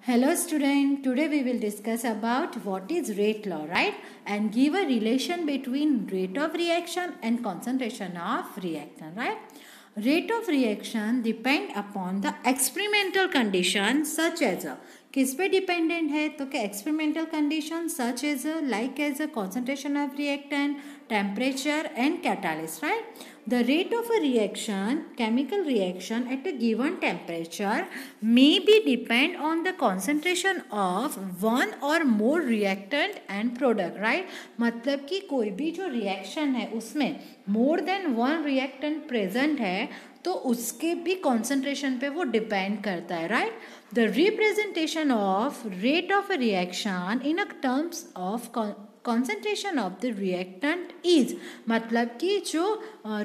Hello student, today we will discuss about what is rate law, right? And give a relation between rate of reaction and concentration of reactant, right? Rate of reaction depend upon the experimental condition such as किस पे dependent है तो क्या experimental condition such as like as concentration of reactant, temperature and catalyst, right? The rate of a reaction, chemical reaction at a given temperature may be depend on the concentration of one or more reactant and product, right? मतलब कि कोई भी जो reaction है उसमें more than one reactant present है तो उसके भी concentration पे वो डिपेंड करता है, right? The representation of rate of a reaction in a terms of concentration of the reactant is, मतलब कि जो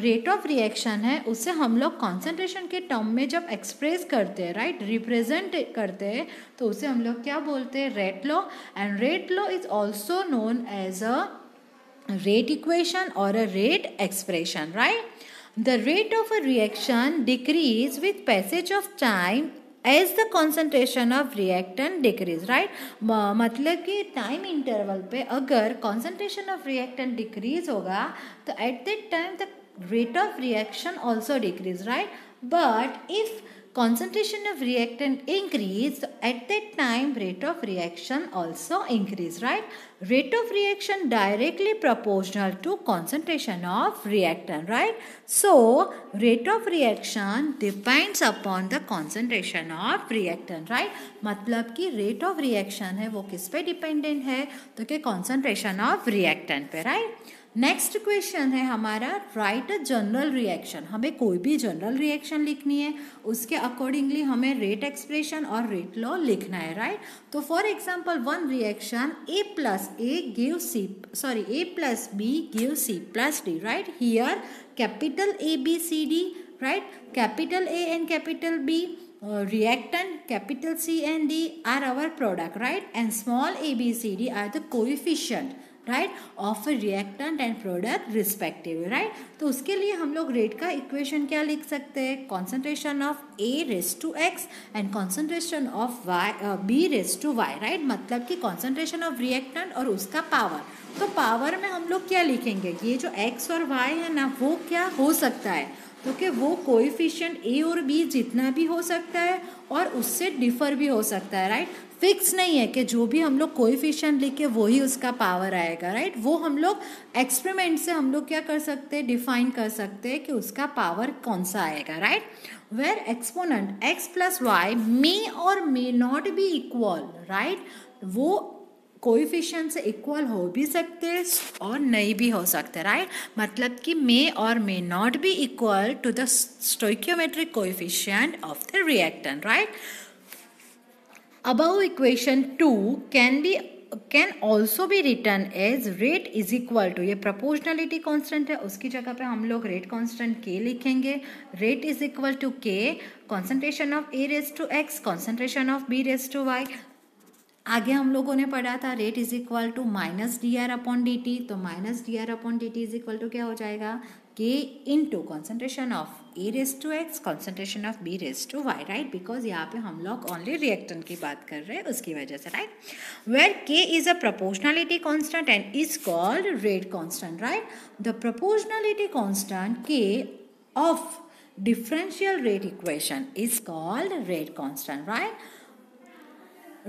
rate of reaction है उसे हम लोग concentration के term में जब express करते हैं, right, represent करते हैं तो उसे हम लोग क्या बोलते हैं, rate law. And rate law is also known as a rate equation or a rate expression, right? The rate of a reaction decrease with passage of time as the concentration of reactant decrease, right? मतलब कि time interval पे अगर concentration of reactant decrease होगा तो at that time the rate of reaction also decrease, right? But if concentration of reactant increase, at that time rate of reaction also increase, right? Rate of reaction directly proportional to concentration of reactant, right? So rate of reaction depends upon the concentration of reactant, right? मतलब कि rate of reaction है वो किस पे dependent है तो कि concentration of reactant पे, right? नेक्स्ट क्वेश्चन है हमारा, राइट अ जनरल रिएक्शन. हमें कोई भी जनरल रिएक्शन लिखनी है, उसके अकॉर्डिंगली हमें रेट एक्सप्रेशन और रेट लॉ लिखना है, राइट? तो for example one reaction A plus B gives C plus D, right? Here capital A B C D, right? Capital A and capital B reactant, capital C and D are our product, right? And small a b c d are the coefficient, right, of a reactant and product respectively, right? तो उसके लिए हम लोग rate का equation क्या लिख सकते हैं, concentration of A raised to X and concentration of B raised to Y, right? मतलब कि concentration of reactant और उसका पावर. तो पावर में हम लोग क्या लिखेंगे, ये जो X और Y है ना वो क्या हो सकता है तो कि वो कोएफिशिएंट A और B जितना भी हो सकता है और उससे डिफर भी हो सकता है, राइट? फिक्स नहीं है कि जो भी हम लोग कोएफिशिएंट लिखे वही उसका पावर आएगा, राइट? वो हम लोग एक्सपेरिमेंट से हम लोग क्या कर सकते हैं, डिफाइन कर सकते हैं कि उसका पावर कौन सा आएगा, right? Where exponent x plus y may और may not be equal, right? वो कोएफिशिएंट से इक्वल हो भी सकते हैं और नहीं भी हो सकते, राइट? मतलब कि मे और may not be equal to the stoichiometric coefficient of the reactant, right? Above equation 2 can also be written as rate is equal to, ये proportionality constant है उसकी जगह पे हम लोग rate constant K लिखेंगे. Rate is equal to K concentration of A raised to X concentration of B raised to Y. आगे हम लोगों ने पढ़ा था rate is equal to minus d r upon d t, तो minus d r upon d t is equal to क्या हो जाएगा, K into concentration of A raise to x concentration of B raise to y, right? Because यहाँ पे हम लोग only reactant की बात कर रहे हैं उसकी वजह से, राइट? वेयर के is a proportionality constant and is called rate constant, right? The proportionality constant के of differential rate equation is called rate constant, right?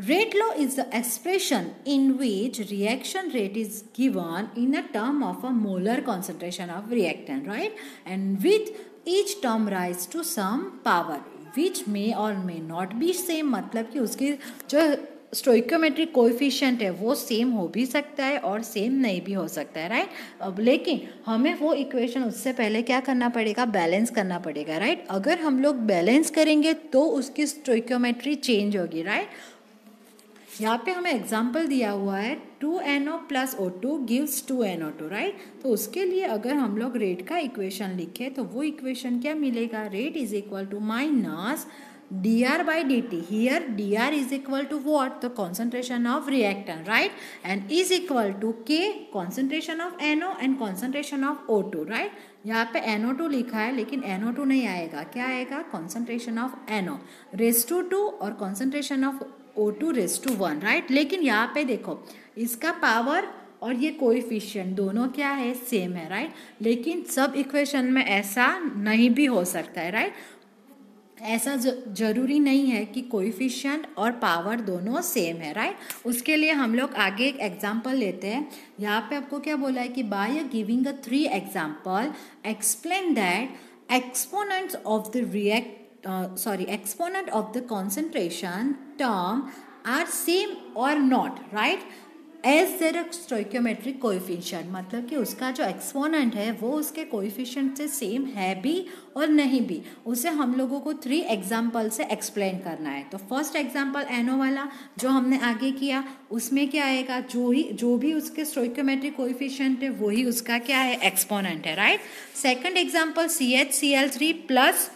Rate law is the expression in which reaction rate is given in a term of a molar concentration of reactant, right? And with each term rise to some power which may or may not be same, मतलब कि उसकी जो stoichiometric coefficient है वो same हो भी सकता है और सेम नहीं भी हो सकता है, राइट? अब लेकिन हमें वो इक्वेशन उससे पहले क्या करना पड़ेगा, बैलेंस करना पड़ेगा, राइट? अगर हम लोग बैलेंस करेंगे तो उसकी स्टोइकोमेट्री चेंज होगी, राइट? यहाँ पे हमें एग्जाम्पल दिया हुआ है 2NO plus O2 gives 2NO2, right? तो उसके लिए अगर हम लोग रेट का इक्वेशन लिखें तो वो इक्वेशन क्या मिलेगा, rate is equal to minus dr by dt. Here dr is equal to what, the concentration of reactant, right? And is equal to K concentration of NO and concentration of O2, right? यहाँ पे NO2 लिखा है लेकिन NO2 नहीं आएगा, क्या आएगा, concentration of NO raised to 2 और concentration of O2 raise to 1, right. लेकिन यहाँ पे देखो इसका पावर और ये कोएफिशिएंट दोनों क्या है, सेम है, राइट। लेकिन सब इक्वेशन में ऐसा नहीं भी हो सकता है, राइट। ऐसा जरूरी नहीं है कि कोएफिशिएंट और पावर दोनों सेम है, राइट। उसके लिए हम लोग आगे एक एग्जांपल लेते हैं। यहाँ पे आपको क्या बोला है कि by giving a 3 example explain that exponents of the exponent of the concentration term are same or not, right, as their stoichiometric coefficient। मतलब कि उसका जो एक्सपोनेंट है वो उसके कोएफिशिएंट से सेम है भी और नहीं भी, उसे हम लोगों को 3 एग्जाम्पल से एक्सप्लेन करना है। तो फर्स्ट एग्जाम्पल NO वाला जो हमने आगे किया उसमें क्या आएगा, जो भी उसके स्टोइकियोमेट्रिक कोएफिशिएंट है वही उसका क्या है, एक्सपोनेंट है, right. Second example CHCl3 plus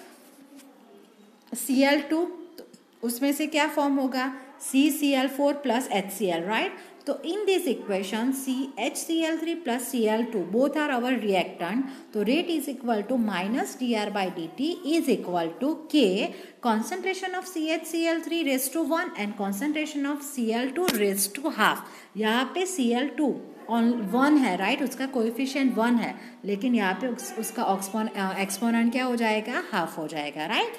Cl2, तो उसमें से क्या फॉर्म होगा, CCl4 प्लस HCl, राइट। तो in this equation CHCl3 plus Cl2 both are our reactant, तो rate is equal to minus dR/dt is equal to K concentration of CHCl3 raise to 1 and concentration of Cl2 raise to half. यहाँ पे Cl2 1 है, right, उसका coefficient 1 है, लेकिन यहाँ पे उसका एक्सपोनेंट क्या हो जाएगा, हाफ हो जाएगा, राइट।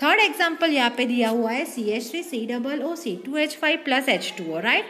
थर्ड एग्जाम्पल यहाँ पे दिया हुआ है CH3COO C2H5 plus H2O, right.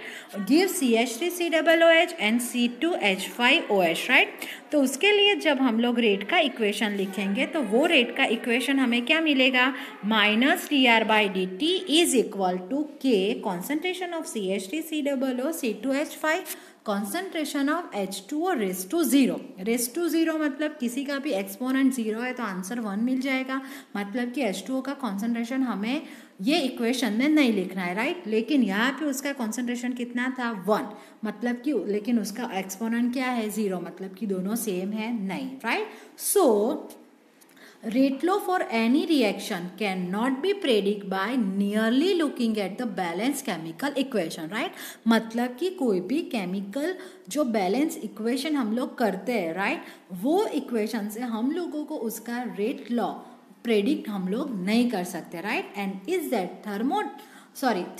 Give CH3COOH and C2H5OH, right. तो उसके लिए जब हम लोग रेट का इक्वेशन लिखेंगे तो वो रेट का इक्वेशन हमें क्या मिलेगा, minus dR/dt is equal to K concentration of CH3COO C2H5 concentration of H2O raise to 0। Raise to 0 मतलब किसी का भी एक्सपोनेंट 0 है तो आंसर 1 मिल जाएगा, मतलब कि H2O का कॉन्सेंट्रेशन हमें ये इक्वेशन में नहीं लिखना है, राइट। लेकिन यहाँ पे उसका कॉन्सेंट्रेशन कितना था, 1, मतलब कि लेकिन उसका एक्सपोनेंट क्या है, 0, मतलब कि दोनों सेम है नहीं, right. So rate law for any reaction cannot be predicted by nearly looking at the balanced chemical equation, right। मतलब कि कोई भी केमिकल जो बैलेंस इक्वेशन हम लोग करते हैं, राइट, वो इक्वेशन से हम लोगों को उसका रेट लॉ प्रेडिक्ट हम लोग नहीं कर सकते, right. And is that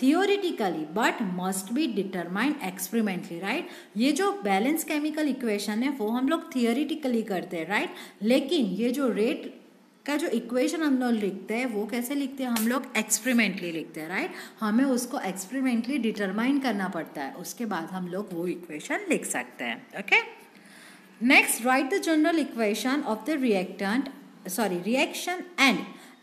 theoretically but must be determined experimentally, right. ये जो बैलेंस केमिकल इक्वेशन है वो हम लोग थियोरिटिकली करते हैं, राइट, लेकिन ये जो रेट का जो इक्वेशन हम लोग लिखते हैं वो कैसे लिखते हैं, हम लोग एक्सपेरिमेंटली लिखते हैं, राइट। हमें उसको एक्सपेरिमेंटली डिटरमाइन करना पड़ता है, उसके बाद हम लोग वो इक्वेशन लिख सकते हैं, okay. Next, right the general equation of the reaction and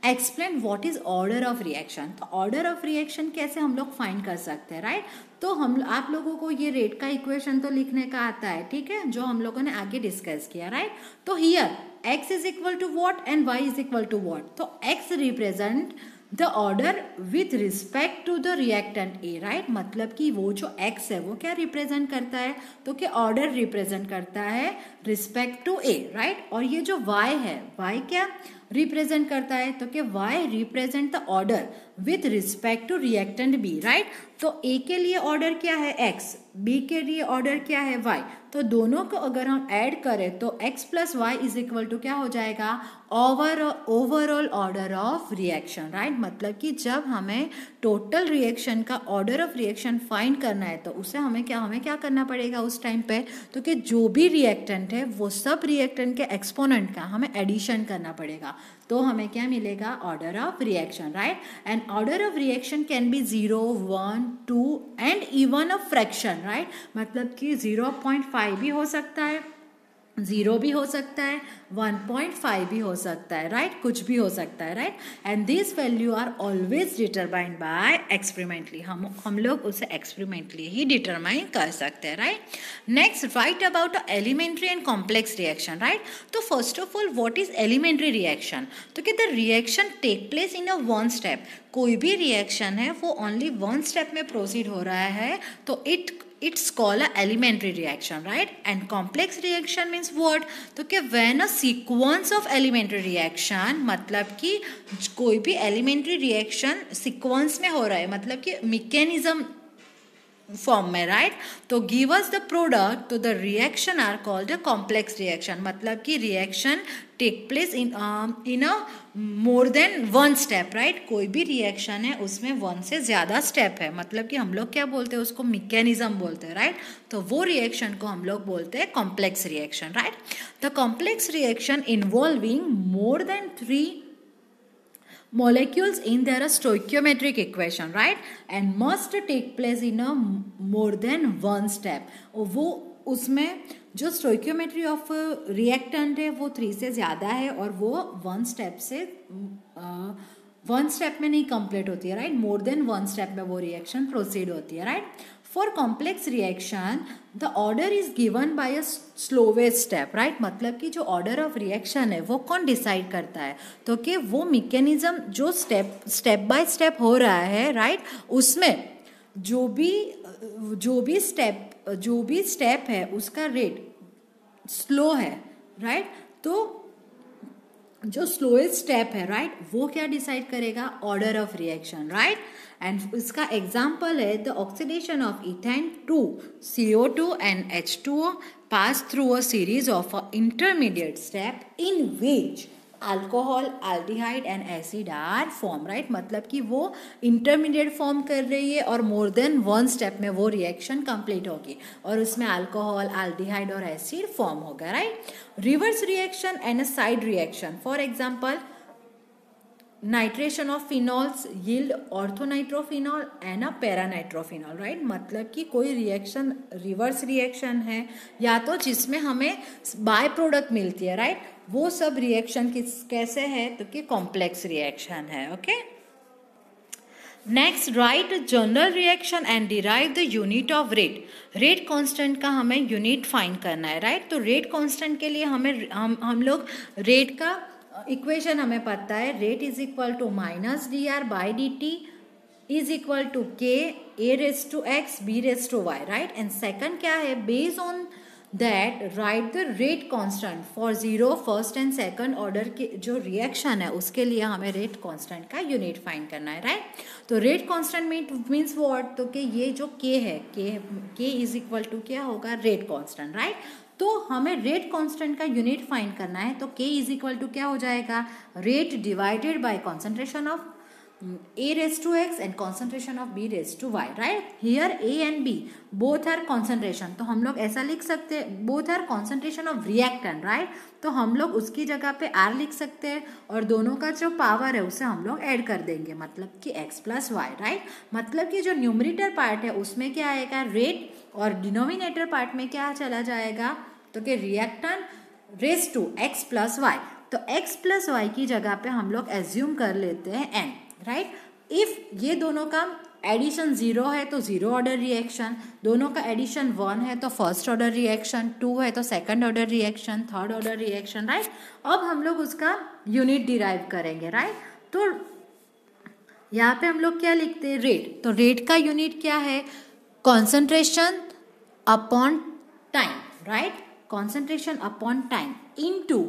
explain what is order of reaction. तो ऑर्डर ऑफ रिएक्शन कैसे हम लोग फाइंड कर सकते हैं, राइट। तो आप लोगों को ये रेट का इक्वेशन तो लिखने का आता है, ठीक है, जो हम लोगों ने आगे डिस्कस किया, राइट। तो here x is equal to what and y is equal to what, तो x represent the order with respect to the reactant A, right. मतलब कि वो जो x है वो क्या रिप्रेजेंट करता है, तो क्या ऑर्डर रिप्रेजेंट करता है रिस्पेक्ट टू A, राइट। और ये जो y है, y क्या रिप्रेजेंट करता है, तो क्या y represent the order with respect to reactant B, right. तो A के लिए ऑर्डर क्या है x, B के लिए ऑर्डर क्या है y, तो दोनों को अगर हम ऐड करें तो x plus y is equal to क्या हो जाएगा, overall order of reaction, right. मतलब कि जब हमें टोटल रिएक्शन का ऑर्डर ऑफ रिएक्शन फाइंड करना है तो उसे हमें क्या करना पड़ेगा उस टाइम पे, तो कि जो भी रिएक्टेंट है वो सब रिएक्टेंट के एक्सपोनेंट का हमें एडिशन करना पड़ेगा, तो हमें क्या मिलेगा, order of reaction, right. And order of reaction can be 0, 1, 2 and even a fraction, right. मतलब कि 0.5 भी हो सकता है, 0 भी हो सकता है, 1.5 भी हो सकता है, राइट, कुछ भी हो सकता है, right. And this value are always determined by experimentally, हम लोग उसे एक्सपेरिमेंटली ही डिटरमाइन कर सकते हैं, right. Next, right about elementary and complex reaction, right. तो first of all what is elementary reaction, तो कि the reaction take place in a one step, कोई भी रिएक्शन है वो ओनली वन स्टेप में प्रोसीड हो रहा है तो it's called a elementary reaction, right। and complex reaction means what, तो कि when a sequence of elementary reaction, मतलब कि कोई भी elementary reaction sequence में हो रहा है, मतलब कि mechanism फॉर्म में, राइट। तो गिव अस द प्रोडक्ट, तो the reaction are called a complex reaction, मतलब कि reaction take place in a more than one step, right. कोई भी रिएक्शन है उसमें वन से ज़्यादा स्टेप है, मतलब कि हम लोग क्या बोलते हैं उसको, मैकेनिज्म बोलते हैं, राइट। तो वो रिएक्शन को हम लोग बोलते हैं complex reaction, right. The complex reaction involving more than 3 molecules in their stoichiometric equation, right, and must take place in a more than one step. वो उसमें जो स्टोइक्योमेट्री ऑफ रिएक्टेंट है वो 3 से ज़्यादा है और वो वन स्टेप में नहीं कंप्लीट होती है, राइट। मोर देन वन स्टेप में वो रिएक्शन प्रोसीड होती है, right. For complex reaction the order is given by a slowest step, right. मतलब कि जो ऑर्डर ऑफ रिएक्शन है वो कौन डिसाइड करता है, तो कि वो मैकेनिज्म जो स्टेप बाय स्टेप हो रहा है, राइट, उसमें जो भी स्टेप है उसका रेट स्लो है, राइट। तो जो स्लोएस्ट स्टेप है, राइट, वो क्या डिसाइड करेगा, order of reaction, right. And इसका एग्जाम्पल है the oxidation of ethane to CO2 and H2O pass through a series of a intermediate step in which alcohol, aldehyde and acid are form, right. मतलब कि वो intermediate form कर रही है और मोर than one step में वो रिएक्शन कंप्लीट होगी और उसमें अल्कोहल, एल्डिहाइड और एसिड फॉर्म होगा, right. Reverse reaction and a side reaction, for example nitration of phenols yield orthonitrophenol and a paranitrophenol, right. मतलब कि कोई रिएक्शन रिवर्स रिएक्शन है या तो जिसमें हमें बाय प्रोडक्ट मिलती है, राइट, वो सब रिएक्शन कैसे है, तो कि कॉम्प्लेक्स रिएक्शन है, okay. Next, right general reaction and derive the unit of rate. Rate constant का हमें यूनिट फाइंड करना है, राइट। तो रेट कांस्टेंट के लिए हम लोग रेट का इक्वेशन हमें पता है, rate is equal to -dr/dt is equal to k a⁻x b⁻y, right. And second क्या है, based on that right the rate constant for 0 first and second order के जो रिएक्शन है उसके लिए हमें रेट कांस्टेंट का यूनिट फाइंड करना है, राइट। तो रेट कांस्टेंट मीन्स व्हाट, तो कि ये जो k है, k इज इक्वल टू क्या होगा, रेट कांस्टेंट, राइट। तो हमें रेट कांस्टेंट का यूनिट फाइंड करना है, तो k इज इक्वल टू क्या हो जाएगा, rate divided by concentration of a⁻x and concentration of b⁻y, right. Here a and b both are concentration, तो हम लोग ऐसा लिख सकते हैं, both are concentration of reactant, right. तो हम लोग उसकी जगह पे r लिख सकते हैं और दोनों का जो पावर है उसे हम लोग ऐड कर देंगे, मतलब कि x + y, राइट। मतलब कि जो न्यूमरेटर पार्ट है उसमें क्या आएगा, रेट, और डिनोमिनेटर पार्ट में क्या चला जाएगा, तो कि reactant raise to x + y। तो x + y की जगह पे हम लोग एज्यूम कर लेते हैं n, राइट। इफ ये दोनों का एडिशन 0 है तो 0 ऑर्डर रिएक्शन, दोनों का एडिशन 1 है तो फर्स्ट ऑर्डर रिएक्शन, 2 है तो second order reaction, third order reaction, right. अब हम लोग उसका यूनिट डिराइव करेंगे, राइट। तो यहाँ पे हम लोग क्या लिखते हैं, रेट। तो रेट का यूनिट क्या है, concentration upon time, right. Concentration upon time into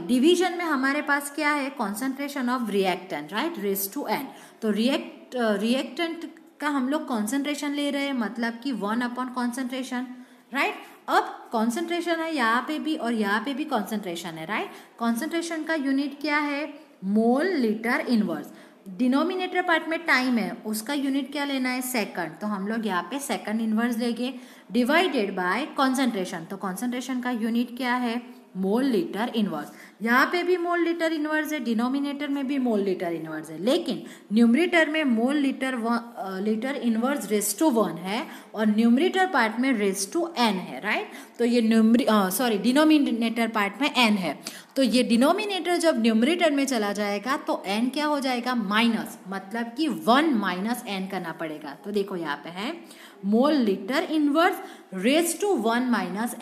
division में हमारे पास क्या है, concentration of reactant, right, raise to n। तो रिएक्टेंट का हम लोग कॉन्सेंट्रेशन ले रहे हैं, मतलब कि 1 अपॉन कॉन्सेंट्रेशन, राइट। अब कॉन्सेंट्रेशन है यहाँ पे भी और यहाँ पे भी कॉन्सेंट्रेशन है, राइट। कॉन्सेंट्रेशन का यूनिट क्या है, mole litre inverse. Denominator part में टाइम है, उसका यूनिट क्या लेना है, सेकंड। तो हम लोग यहाँ पे सेकंड इनवर्स लेंगे, डिवाइडेड बाय कॉन्सेंट्रेशन। तो कॉन्सेंट्रेशन का यूनिट क्या है, मोल लीटर इनवर्स। यहाँ पे भी मोल लीटर इनवर्स है, डिनोमिनेटर में भी मोल लीटर इनवर्स है, लेकिन न्यूमरेटर में mole litre inverse raise to 1 है और न्यूमरेटर पार्ट में रेज टू n है, राइट। तो ये डिनोमिनेटर पार्ट में n है, तो ये डिनोमिनेटर जब न्यूमरेटर में चला जाएगा तो n क्या हो जाएगा, माइनस, मतलब कि 1 - n करना पड़ेगा। तो देखो यहाँ पे है mole litre inverse raise to 1 -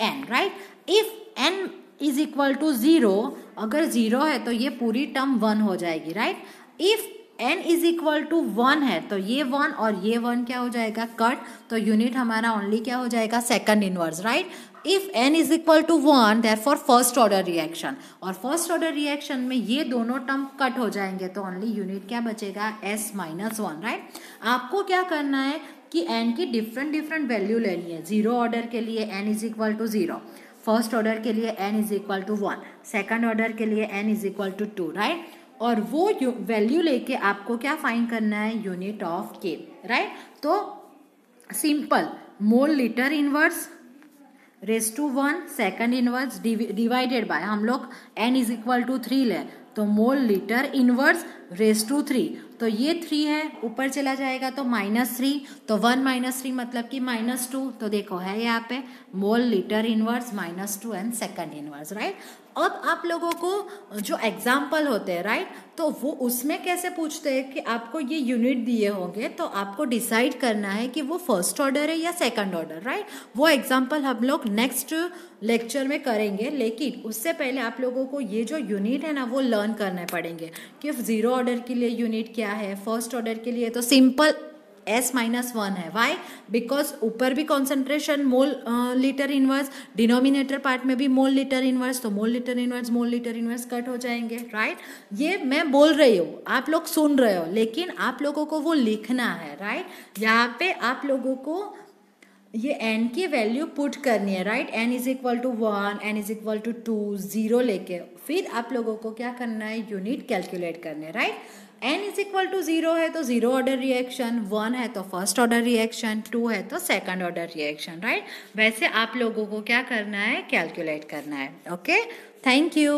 n, right. If n is equal to 0, अगर 0 है तो ये पूरी टर्म 1 हो जाएगी, right. If n is equal to 1 है तो ये 1 और ये 1 क्या हो जाएगा, कट। तो यूनिट हमारा ओनली क्या हो जाएगा, second inverse, right. If n is equal to 1 therefore first order reaction, और फर्स्ट ऑर्डर रिएक्शन में ये दोनों टर्म कट हो जाएंगे तो ओनली यूनिट क्या बचेगा, s - 1, राइट। आपको क्या करना है, कि n की डिफरेंट डिफरेंट वैल्यू लेनी है। 0 ऑर्डर के लिए n is equal to 0, first order के लिए n is equal to 1, second order के लिए n is equal to 2, right. और वो वैल्यू लेके आपको क्या फाइंड करना है, यूनिट ऑफ के, राइट। तो simple, mole litre inverse raise to 1 second inverse divided by, हम लोग n इज इक्वल टू 3 ले तो mole litre inverse raise to 3, तो ये 3 है, ऊपर चला जाएगा तो -3, तो 1 -3 मतलब कि -2, तो देखो है यहाँ पे मोल litre inverse -2 and second inverse, right. अब आप लोगों को जो एग्जाम्पल होते हैं, राइट, तो वो उसमें कैसे पूछते हैं कि आपको ये यूनिट दिए होंगे तो आपको डिसाइड करना है कि वो फर्स्ट ऑर्डर है या सेकंड ऑर्डर, राइट। वो एग्जाम्पल हम लोग नेक्स्ट लेक्चर में करेंगे, लेकिन उससे पहले आप लोगों को ये जो यूनिट है ना वो लर्न करने पड़ेंगे कि 0 ऑर्डर के लिए यूनिट क्या है, फर्स्ट ऑर्डर के लिए तो सिंपल S-1 है। वाई? बिकॉज ऊपर भी कॉन्सेंट्रेशन मोल लीटर इनवर्स, डिनोमिनेटर पार्ट में भी मोल लीटर इनवर्स, तो मोल लीटर इनवर्स कट हो जाएंगे, राइट। ये मैं बोल रही हूँ, आप लोग सुन रहे हो, लेकिन आप लोगों को वो लिखना है, राइट। यहाँ पे आप लोगों को ये n की वैल्यू पुट करनी है, right. n is equal to 1, n is equal to 2, 0 लेके फिर आप लोगों को क्या करना है, यूनिट कैलकुलेट करने, right. n is equal to 0 है तो 0 ऑर्डर रिएक्शन, 1 है तो फर्स्ट ऑर्डर रिएक्शन, 2 है तो सेकंड ऑर्डर रिएक्शन, राइट। वैसे आप लोगों को क्या करना है, कैलकुलेट करना है। Okay, thank you.